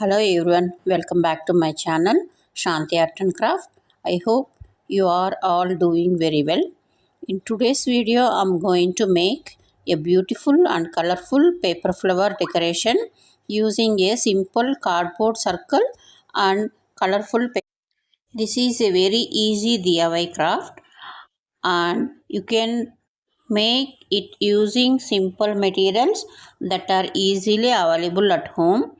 Hello everyone, welcome back to my channel Shanthi Art and Craft. I hope you are all doing very well. In today's video, I'm going to make a beautiful and colorful paper flower decoration using a simple cardboard circle and colorful paper. This is a very easy DIY craft and you can make it using simple materials that are easily available at home.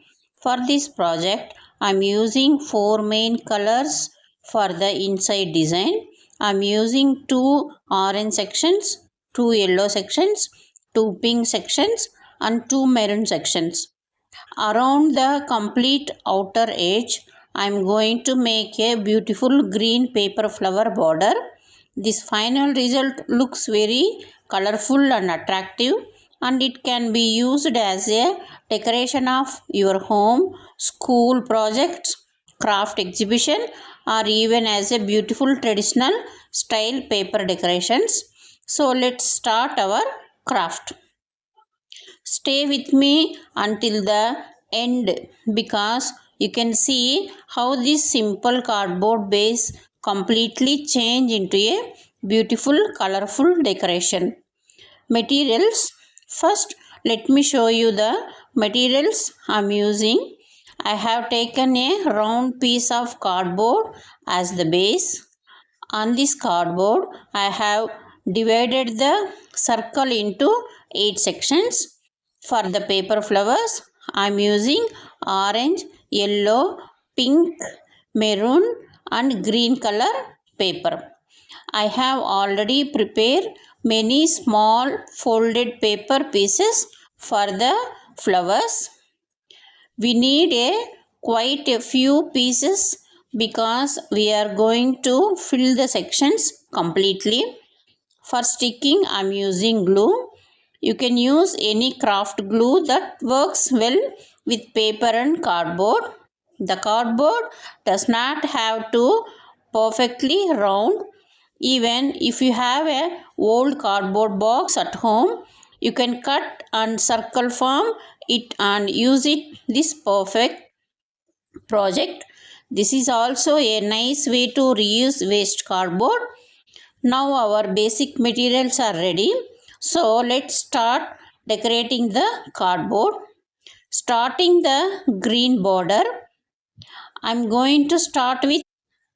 For this project, I'm using 4 main colors for the inside design. I'm using 2 orange sections, 2 yellow sections, 2 pink sections and 2 maroon sections. Around the complete outer edge, I'm going to make a beautiful green paper flower border. This final result looks very colorful and attractive, and it can be used as a decoration of your home, school projects, craft exhibition, or even as a beautiful traditional style paper decorations. So let's start our craft. Stay with me until the end because you can see how this simple cardboard base completely change into a beautiful colorful decoration. Materials. First, let me show you the materials I'm using. I have taken a round piece of cardboard as the base. On this cardboard, I have divided the circle into 8 sections. For the paper flowers, I am using orange, yellow, pink, maroon and green color paper. I have already prepared many small folded paper pieces for the flowers. We need quite a few pieces because we are going to fill the sections completely. For sticking, I am using glue. You can use any craft glue that works well with paper and cardboard. The cardboard does not have to perfectly round. Even if you have a old cardboard box at home, you can cut and circle form it and use it this perfect project. This is also a nice way to reuse waste cardboard. Now our basic materials are ready. So let's start decorating the cardboard. Starting the green border, I'm going to start with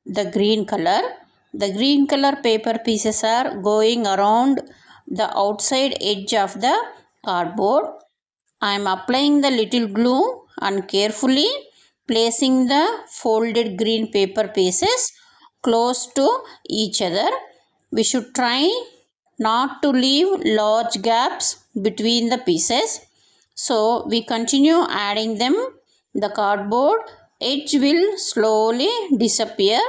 the green color. The green color paper pieces are going around the outside edge of the cardboard. I am applying the little glue and carefully placing the folded green paper pieces close to each other. We should try not to leave large gaps between the pieces. So we continue adding them. The cardboard edge will slowly disappear.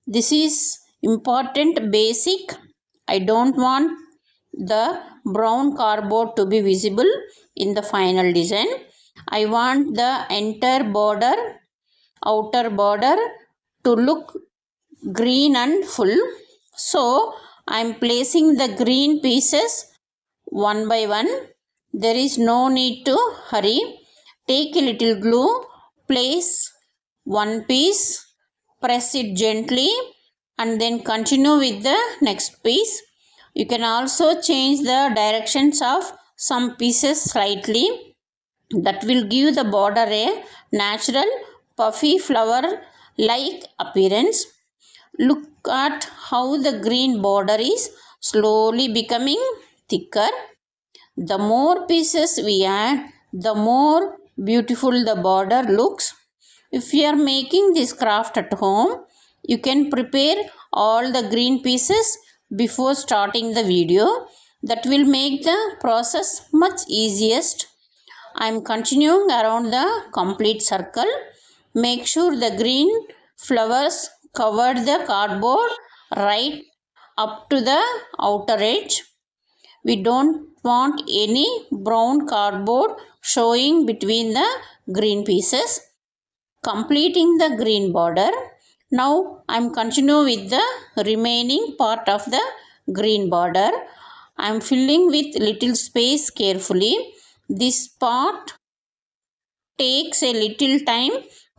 This is important basic. I don't want the brown cardboard to be visible in the final design. I want the entire border, outer border to look green and full. So I am placing the green pieces one by one. There is no need to hurry. Take a little glue, place one piece, press it gently and then continue with the next piece. You can also change the directions of some pieces slightly. That will give the border a natural puffy flower like appearance. Look at how the green border is slowly becoming thicker. The more pieces we add, the more beautiful the border looks. If you are making this craft at home, you can prepare all the green pieces before starting the video. That will make the process much easiest. I am continuing around the complete circle. Make sure the green flowers covered the cardboard right up to the outer edge. We don't want any brown cardboard showing between the green pieces. Completing the green border. Now I am continuing with the remaining part of the green border. I am filling with little space carefully. This part takes a little time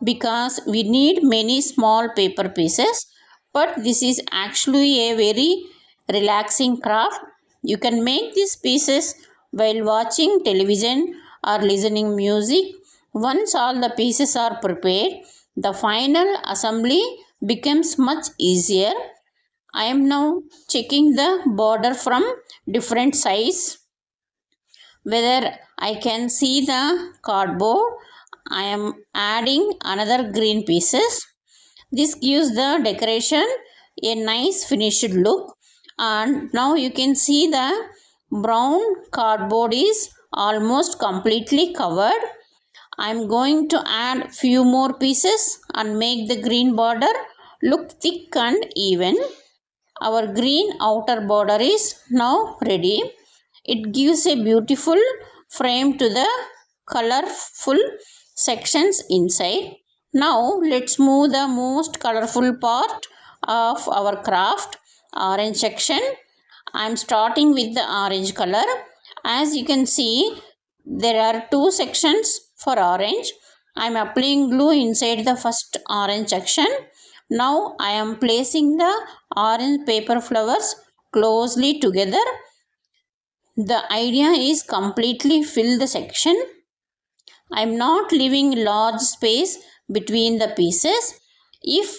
because we need many small paper pieces, but this is actually a very relaxing craft. You can make these pieces while watching television or listening music. Once all the pieces are prepared, the final assembly becomes much easier. I am now checking the border from different size whether I can see the cardboard. I am adding another green pieces. This gives the decoration a nice finished look, and now you can see the brown cardboard is almost completely covered. I am going to add few more pieces and make the green border look thick and even. Our green outer border is now ready. It gives a beautiful frame to the colorful sections inside. Now let's move the most colorful part of our craft, orange section. I am starting with the orange color. As you can see, there are two sections for orange. I am applying glue inside the first orange section. Now I am placing the orange paper flowers closely together. The idea is completely fill the section. I am not leaving large space between the pieces. If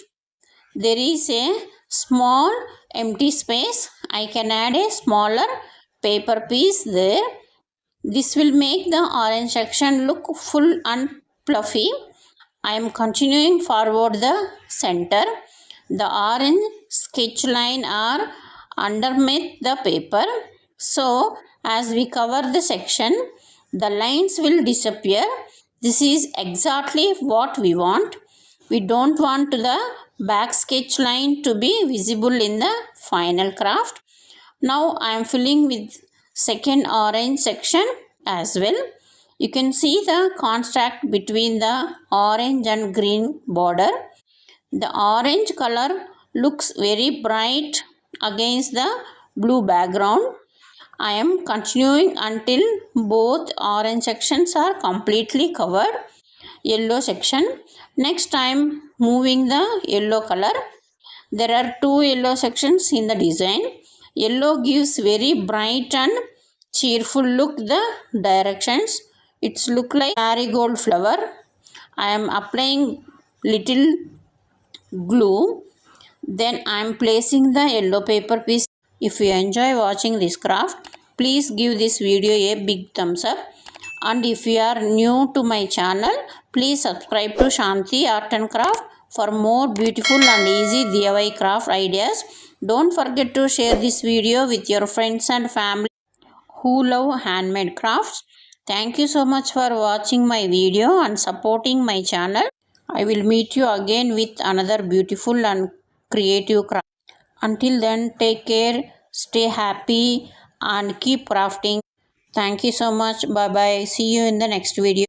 there is a small empty space, I can add a smaller paper piece there. This will make the orange section look full and fluffy. I am continuing forward the center. The orange sketch line are underneath the paper. So as we cover the section, the lines will disappear. This is exactly what we want. We don't want the back sketch line to be visible in the final craft. Now I am filling with second orange section as well. You can see the contrast between the orange and green border. The orange color looks very bright against the blue background. I am continuing until both orange sections are completely covered. Yellow section. Next I am moving the yellow color. There are two yellow sections in the design. Yellow gives very bright and cheerful look the directions. It's look like marigold flower. I am applying little glue. Then I am placing the yellow paper piece. If you enjoy watching this craft, please give this video a big thumbs up. And if you are new to my channel, please subscribe to Shanthi Art and Craft for more beautiful and easy DIY craft ideas. Don't forget to share this video with your friends and family who love handmade crafts. Thank you so much for watching my video and supporting my channel. I will meet you again with another beautiful and creative craft. Until then, take care, stay happy and keep crafting. Thank you so much. Bye bye. See you in the next video.